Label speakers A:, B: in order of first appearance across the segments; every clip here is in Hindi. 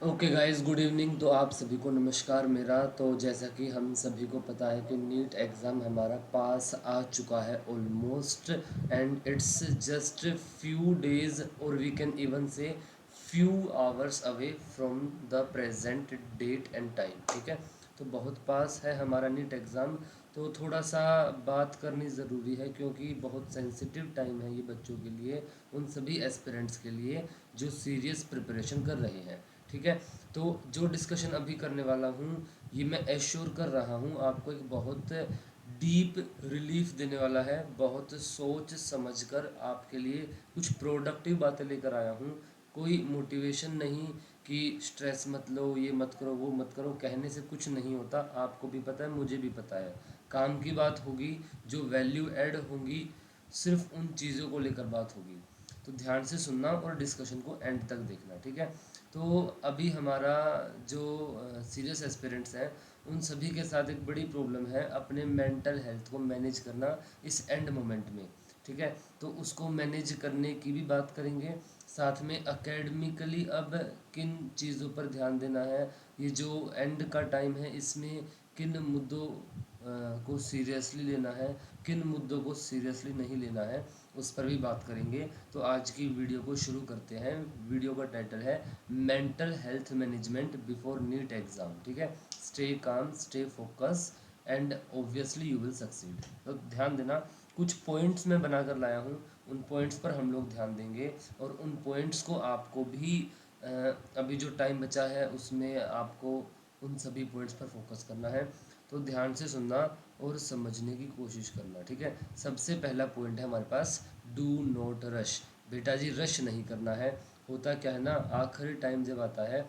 A: Okay guys, good evening. तो आप सभी को नमस्कार मेरा। तो जैसा कि हम सभी को पता है कि नीट एग्ज़ाम हमारा पास आ चुका है almost, and it's just few days और we can even say few hours away from the present date and time. ठीक है, तो बहुत पास है हमारा नीट एग्ज़ाम। तो थोड़ा सा बात करनी ज़रूरी है क्योंकि बहुत सेंसिटिव टाइम है ये बच्चों के लिए, उन सभी एस्पिरेंट्स के लिए जो सीरियस प्रिपरेशन कर रहे हैं। ठीक है, तो जो डिस्कशन अभी करने वाला हूँ ये मैं एश्योर कर रहा हूँ आपको एक बहुत डीप रिलीफ देने वाला है। बहुत सोच समझकर आपके लिए कुछ प्रोडक्टिव बातें लेकर आया हूँ। कोई मोटिवेशन नहीं कि स्ट्रेस मत लो, ये मत करो, वो मत करो, कहने से कुछ नहीं होता। आपको भी पता है, मुझे भी पता है। काम की बात होगी, जो वैल्यू ऐड होंगी, सिर्फ उन चीज़ों को लेकर बात होगी। तो ध्यान से सुनना और डिस्कशन को एंड तक देखना। ठीक है, तो अभी हमारा जो सीरियस एस्पिरेंट्स हैं उन सभी के साथ एक बड़ी प्रॉब्लम है अपने मेंटल हेल्थ को मैनेज करना इस एंड मोमेंट में। ठीक है, तो उसको मैनेज करने की भी बात करेंगे। साथ में एकेडमिकली अब किन चीज़ों पर ध्यान देना है, ये जो एंड का टाइम है इसमें किन मुद्दों को सीरियसली लेना है, किन मुद्दों को सीरियसली नहीं लेना है, उस पर भी बात करेंगे। तो आज की वीडियो को शुरू करते हैं। वीडियो का टाइटल है mental health management before NEET exam. ठीक है, stay calm, stay focus, and obviously you will succeed. तो ध्यान देना, कुछ पॉइंट्स मैं बना कर लाया हूँ, उन पॉइंट्स पर हम लोग ध्यान देंगे और उन पॉइंट्स को आपको भी अ, अभी जो टाइम बचा है उसमें आपको उन सभी पॉइंट्स पर फोकस करना है। तो ध्यान से सुनना और समझने की कोशिश करना। ठीक है, सबसे पहला पॉइंट है हमारे पास, डू नॉट रश। बेटा जी, रश नहीं करना है। होता क्या है ना, आखिरी टाइम जब आता है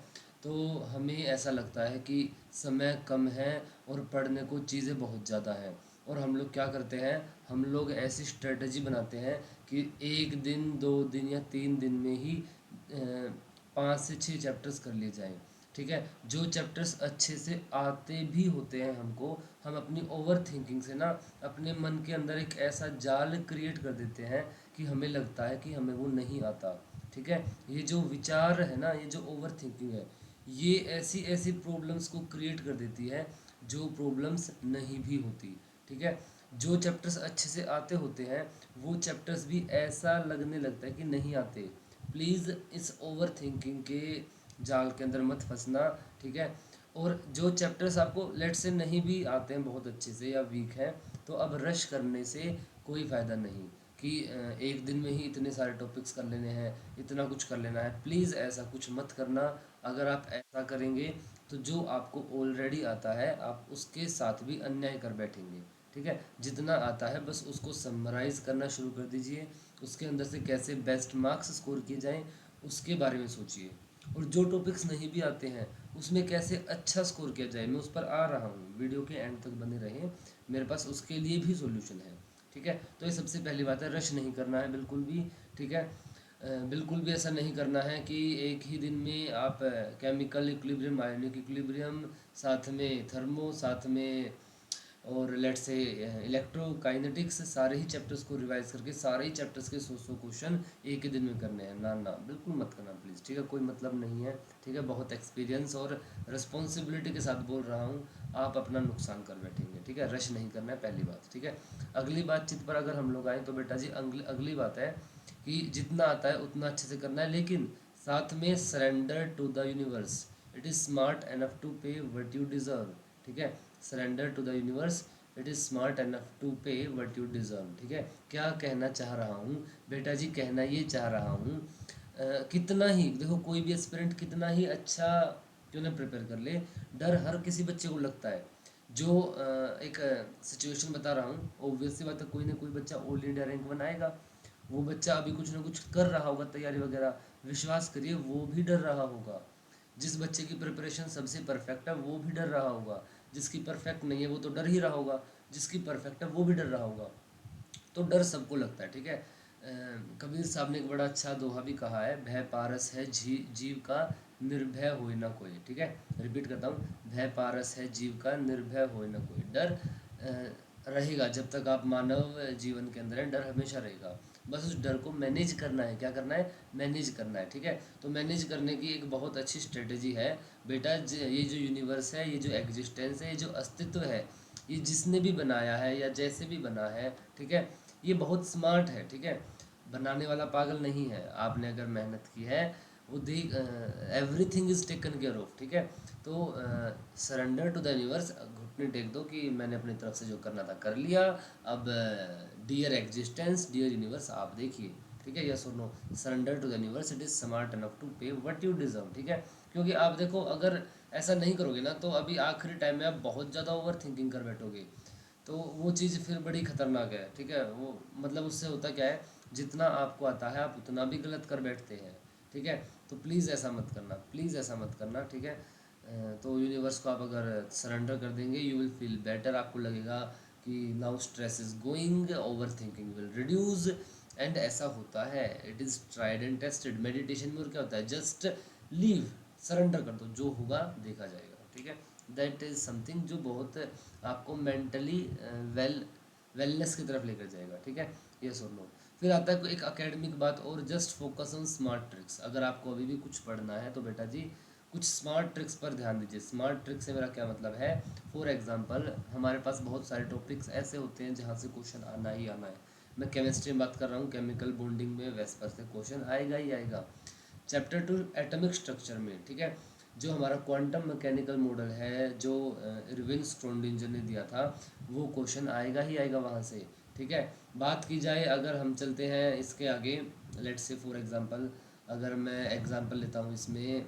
A: तो हमें ऐसा लगता है कि समय कम है और पढ़ने को चीज़ें बहुत ज़्यादा हैं। और हम लोग क्या करते हैं, हम लोग ऐसी स्ट्रेटजी बनाते हैं कि एक दिन, 2 दिन या 3 दिन में ही 5 से 6 चैप्टर्स कर लिए जाएं। ठीक है, जो चैप्टर्स अच्छे से आते भी होते हैं हमको, हम अपनी ओवर थिंकिंग से ना अपने मन के अंदर एक ऐसा जाल क्रिएट कर देते हैं कि हमें लगता है कि हमें वो नहीं आता। ठीक है, ये जो विचार है ना, ये जो ओवर थिंकिंग है, ये ऐसी ऐसी प्रॉब्लम्स को क्रिएट कर देती है जो प्रॉब्लम्स नहीं भी होती। ठीक है, जो चैप्टर्स अच्छे से आते होते हैं वो चैप्टर्स भी ऐसा लगने लगता है कि नहीं आते। प्लीज़ इस ओवर थिंकिंग के जाल के अंदर मत फंसना। ठीक है, और जो चैप्टर्स आपको लेट से नहीं भी आते हैं बहुत अच्छे से या वीक हैं, तो अब रश करने से कोई फ़ायदा नहीं कि एक दिन में ही इतने सारे टॉपिक्स कर लेने हैं, इतना कुछ कर लेना है। प्लीज़ ऐसा कुछ मत करना। अगर आप ऐसा करेंगे तो जो आपको ऑलरेडी आता है आप उसके साथ भी अन्याय कर बैठेंगे। ठीक है, जितना आता है बस उसको समराइज़ करना शुरू कर दीजिए। उसके अंदर से कैसे बेस्ट मार्क्स स्कोर किए जाएं उसके बारे में सोचिए। और जो टॉपिक्स नहीं भी आते हैं उसमें कैसे अच्छा स्कोर किया जाए, मैं उस पर आ रहा हूँ। वीडियो के एंड तक बने रहें, मेरे पास उसके लिए भी सॉल्यूशन है। ठीक है, तो ये सबसे पहली बात है, रश नहीं करना है बिल्कुल भी। ठीक है, बिल्कुल भी ऐसा नहीं करना है कि एक ही दिन में आप केमिकल इक्विलिब्रियम, आयनिक इक्विलिब्रियम, साथ में थर्मो, साथ में और लेट से इलेक्ट्रोकाइनेटिक्स, सारे ही चैप्टर्स को रिवाइज करके सारे ही चैप्टर्स के 100 क्वेश्चन एक ही दिन में करने हैं। ना ना, बिल्कुल मत करना प्लीज़। ठीक है, कोई मतलब नहीं है। ठीक है, बहुत एक्सपीरियंस और रिस्पॉन्सिबिलिटी के साथ बोल रहा हूँ, आप अपना नुकसान कर बैठेंगे। ठीक है, रश नहीं करना है, पहली बात। ठीक है, अगली बातचीत पर अगर हम लोग आएँ तो बेटा जी, अगली बात है कि जितना आता है उतना अच्छे से करना है, लेकिन साथ में surrender to the universe. It is smart enough to pay what you deserve. ठीक है, surrender to the universe, it is smart enough to pay what you deserve. ठीक है, क्या कहना चाह रहा हूँ बेटा जी, कहना ये चाह रहा हूँ, कितना ही देखो, कोई भी एस्पिरेंट कितना ही अच्छा क्यों ना प्रिपेयर कर ले, डर हर किसी बच्चे को लगता है। जो एक सिचुएशन बता रहा हूँ, ऑब्वियस सी बात है, कोई ना कोई बच्चा ऑल इंडिया रैंक बनाएगा। वो बच्चा अभी कुछ ना कुछ कर रहा होगा, तैयारी वगैरह, विश्वास करिए वो भी डर रहा होगा। जिस बच्चे की प्रिपरेशन सबसे परफेक्ट है वो भी डर रहा होगा, जिसकी परफेक्ट नहीं है वो तो डर ही रहा होगा, जिसकी परफेक्ट है वो भी डर रहा होगा। तो डर सबको लगता है। ठीक है, कबीर साहब ने एक बड़ा अच्छा दोहा भी कहा है, भय पारस है जीव का, निर्भय होए ना कोई। ठीक है, रिपीट करता हूँ, भय पारस है जीव का, निर्भय होए ना कोई। डर रहेगा जब तक आप मानव जीवन के अंदर हैं, डर हमेशा रहेगा। बस उस डर को मैनेज करना है। क्या करना है? मैनेज करना है। ठीक है, तो मैनेज करने की एक बहुत अच्छी स्ट्रेटजी है बेटा। ये जो यूनिवर्स है, ये जो एग्जिस्टेंस है, ये जो अस्तित्व है, ये जिसने भी बनाया है या जैसे भी बना है, ठीक है, ये बहुत स्मार्ट है। ठीक है, बनाने वाला पागल नहीं है। आपने अगर मेहनत की है, वो देख, everything is taken care of. ठीक है, तो सरेंडर टू द यूनिवर्स, घुटने टेक दो कि मैंने अपनी तरफ से जो करना था कर लिया। अब डियर एग्जिस्टेंस, डियर यूनिवर्स, आप देखिए। ठीक है, यस और no, surrender to the universe, it is smart enough to pay what you deserve. ठीक है, क्योंकि आप देखो, अगर ऐसा नहीं करोगे ना, तो अभी आखिरी टाइम में आप बहुत ज़्यादा ओवर थिंकिंग कर बैठोगे, तो वो चीज़ फिर बड़ी खतरनाक है। ठीक है, वो मतलब उससे होता क्या है, जितना आपको आता है आप उतना भी गलत कर बैठते हैं। ठीक है, तो प्लीज़ ऐसा मत करना, प्लीज़ ऐसा मत करना। ठीक है, तो यूनिवर्स को आप अगर सरेंडर कर देंगे, यू विल फील बेटर। आपको लगेगा कि now stress is going, over thinking will reduce. And ऐसा होता है, it is tried and tested. Meditation में और क्या होता है, जस्ट लीव, सरेंडर कर दो, जो होगा देखा जाएगा। ठीक है, दैट इज़ समथिंग जो बहुत आपको मेंटली वेलनेस की तरफ लेकर जाएगा। ठीक है, यस और नो। फिर आता है एक एकेडमिक बात, और just focus on smart tricks. अगर आपको अभी भी कुछ पढ़ना है तो बेटा जी कुछ स्मार्ट ट्रिक्स पर ध्यान दीजिए। स्मार्ट ट्रिक्स से मेरा क्या मतलब है, फॉर एग्जांपल हमारे पास बहुत सारे टॉपिक्स ऐसे होते हैं जहाँ से क्वेश्चन आना ही आना है। मैं केमिस्ट्री में बात कर रहा हूँ, केमिकल बॉन्डिंग में वेस्पर से क्वेश्चन आएगा ही आएगा। चैप्टर 2 एटॉमिक स्ट्रक्चर में, ठीक है, जो हमारा क्वांटम मैकेनिकल मॉडल है, जो इरविन स्ट्रोडिंजर ने दिया था, वो क्वेश्चन आएगा ही आएगा वहाँ से। ठीक है, बात की जाए, अगर हम चलते हैं इसके आगे, लेट्स से फॉर एग्जांपल, अगर मैं एग्जांपल लेता हूँ इसमें,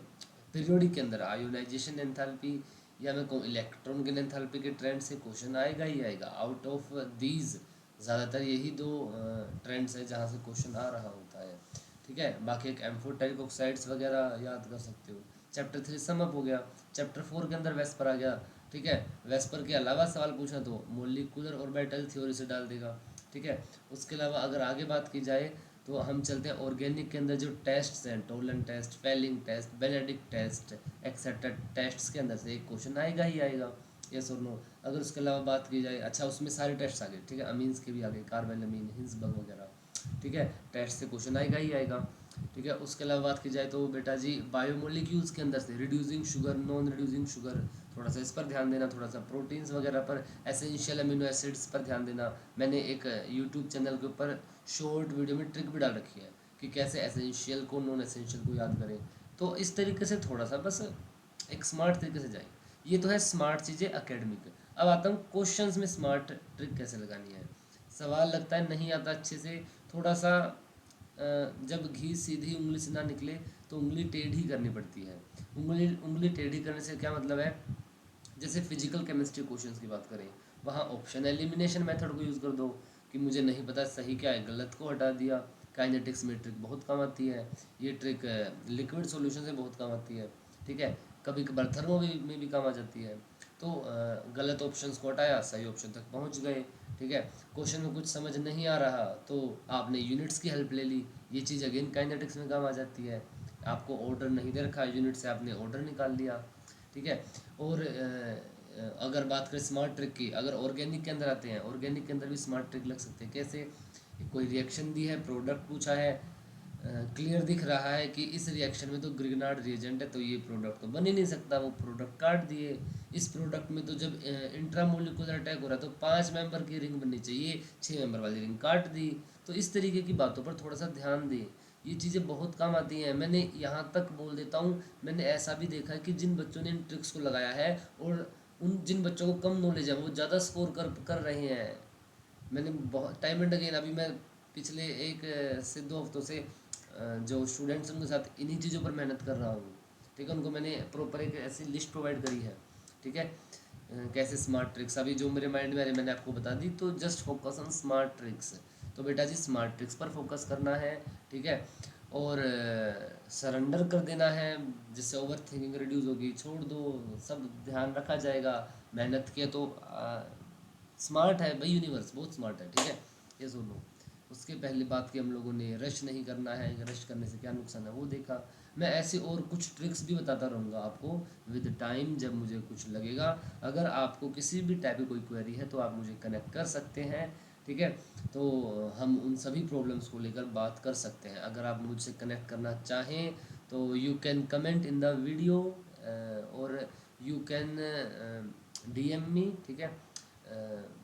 A: पीरियोडिक के अंदर आयोनाइजेशन एंथैल्पी, या मैं कहूँ इलेक्ट्रॉन के एंथैल्पी के ट्रेंड से क्वेश्चन आएगा ही आएगा। आउट ऑफ दीज ज़्यादातर यही दो ट्रेंड्स है जहाँ से क्वेश्चन आ रहा होता है। ठीक है, बाकी एक एम्फोटेरिक ऑक्साइड्स वगैरह याद कर सकते हो। चैप्टर 3 समअप हो गया। चैप्टर 4 के अंदर वेस्पर आ गया। ठीक है, वेस्पर के अलावा सवाल पूछना तो मोलिकुलर ऑर्बिटल थ्योरी से डाल देगा। ठीक है, उसके अलावा अगर आगे बात की जाए तो हम चलते हैं ऑर्गेनिक के अंदर जो टेस्ट्स हैं, Tollens test, Fehling test, Benedict test, etcetera tests के अंदर से एक क्वेश्चन आएगा ही आएगा। यस और नो। अगर उसके अलावा बात की जाए, अच्छा उसमें सारे टेस्ट आ गए। ठीक है, अमीन्स के भी आ गए, कार्बेलामीन, हिंसबर्ग वगैरह। ठीक है, टेस्ट से क्वेश्चन आएगा ही आएगा। ठीक है, उसके अलावा बात की जाए तो बेटा जी बायोमोलिक्यूल्स के अंदर से reducing sugar, non reducing sugar, थोड़ा सा इस पर ध्यान देना, थोड़ा सा प्रोटीन्स वगैरह पर, एसेंशियल अमीनो एसिड्स पर ध्यान देना। मैंने एक यूट्यूब चैनल के ऊपर शॉर्ट वीडियो में ट्रिक भी डाल रखी है कि कैसे एसेंशियल को, नॉन एसेंशियल को याद करें। तो इस तरीके से थोड़ा सा बस एक स्मार्ट तरीके से जाए। ये तो है स्मार्ट चीज़ें एकेडमिक। अब आता हूँ क्वेश्चंस में स्मार्ट ट्रिक कैसे लगानी है। सवाल लगता है नहीं आता अच्छे से, थोड़ा सा जब घी सीधी उंगली से ना निकले तो उंगली टेढ़ी करनी पड़ती है। उंगली टेढ़ी करने से क्या मतलब है, जैसे फिजिकल केमिस्ट्री क्वेश्चंस की बात करें, वहाँ ऑप्शन एलिमिनेशन मेथड को यूज़ कर दो कि मुझे नहीं पता सही क्या है, गलत को हटा दिया। काइनेटिक्स में ट्रिक बहुत काम आती है, ये ट्रिक लिक्विड सॉल्यूशन से बहुत काम आती है। ठीक है, कभी कभार थर्मो में भी काम आ जाती है। तो गलत ऑप्शंस को हटाया, सही ऑप्शन तक पहुंच गए। ठीक है, क्वेश्चन में कुछ समझ नहीं आ रहा तो आपने यूनिट्स की हेल्प ले ली, ये चीज़ अगेन काइनेटिक्स में काम आ जाती है। आपको ऑर्डर नहीं दे रखा, यूनिट से आपने ऑर्डर निकाल लिया। ठीक है, और अगर बात करें स्मार्ट ट्रिक की, अगर ऑर्गेनिक के अंदर आते हैं, ऑर्गेनिक के अंदर भी स्मार्ट ट्रिक लग सकते हैं। कैसे, कोई रिएक्शन दी है, प्रोडक्ट पूछा है, क्लियर दिख रहा है कि इस रिएक्शन में तो ग्रिगनार्ड रिएजेंट है, तो ये प्रोडक्ट तो बन ही नहीं सकता, वो प्रोडक्ट काट दिए। इस प्रोडक्ट में तो जब इंट्रामोलिकुलर अटैक हो रहा है तो 5 मेंबर की रिंग बननी चाहिए, 6 मेंबर वाली रिंग काट दी। तो इस तरीके की बातों पर थोड़ा सा ध्यान दें, ये चीज़ें बहुत काम आती हैं। मैंने यहाँ तक बोल देता हूँ, मैंने ऐसा भी देखा है कि जिन बच्चों ने इन ट्रिक्स को लगाया है, और उन जिन बच्चों को कम नॉलेज है, वो ज़्यादा स्कोर कर रहे हैं। मैंने बहुत टाइम एंड अगेन, अभी मैं पिछले 1 से 2 हफ्तों से जो स्टूडेंट्स हैं उनके साथ इन्हीं चीज़ों पर मेहनत कर रहा हूँ। ठीक है, उनको मैंने प्रॉपर एक ऐसी लिस्ट प्रोवाइड करी है। ठीक है, कैसे स्मार्ट ट्रिक्स अभी जो मेरे माइंड में आ रही मैंने आपको बता दी। तो just focus on smart tricks. तो बेटा जी स्मार्ट ट्रिक्स पर फोकस करना है। ठीक है, और सरेंडर कर देना है, जिससे ओवर थिंकिंग रिड्यूस होगी। छोड़ दो, सब ध्यान रखा जाएगा। मेहनत किया तो स्मार्ट है भाई, यूनिवर्स बहुत स्मार्ट है। ठीक है, ये सुन लो। उसके पहले बात की हम लोगों ने, रश नहीं करना है, रश करने से क्या नुकसान है वो देखा। मैं ऐसे और कुछ ट्रिक्स भी बताता रहूँगा आपको विद टाइम, जब मुझे कुछ लगेगा। अगर आपको किसी भी टाइप की कोई क्वेरी है तो आप मुझे कनेक्ट कर सकते हैं। ठीक है। तो हम उन सभी प्रॉब्लम्स को लेकर बात कर सकते हैं। अगर आप मुझसे कनेक्ट करना चाहें तो you can comment in the video, और यू कैन डीएम मी, ठीक है,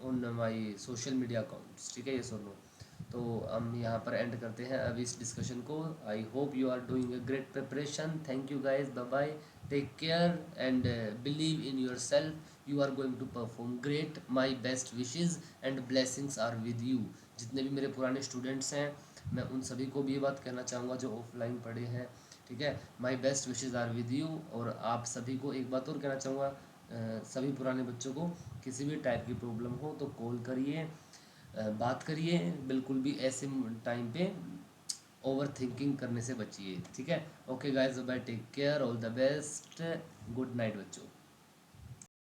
A: on my social media accounts, ठीक है, ये सुनो। तो हम यहाँ पर एंड करते हैं अब इस डिस्कशन को। I hope you are doing a great preparation. Thank you guys, bye bye, take care and believe in your self, you are going to perform great. My best wishes and blessings are with you. जितने भी मेरे पुराने स्टूडेंट्स हैं, मैं उन सभी को भी ये बात कहना चाहूँगा जो ऑफलाइन पढ़े हैं, ठीक है, my best wishes are with you. और आप सभी को एक बात और कहना चाहूँगा, सभी पुराने बच्चों को, किसी भी टाइप की प्रॉब्लम हो तो कॉल करिए, बात करिए, बिल्कुल भी ऐसे टाइम पे ओवर थिंकिंग करने से बचिए, ठीक है। Okay guys, bye, take care, all the best, good night बच्चों।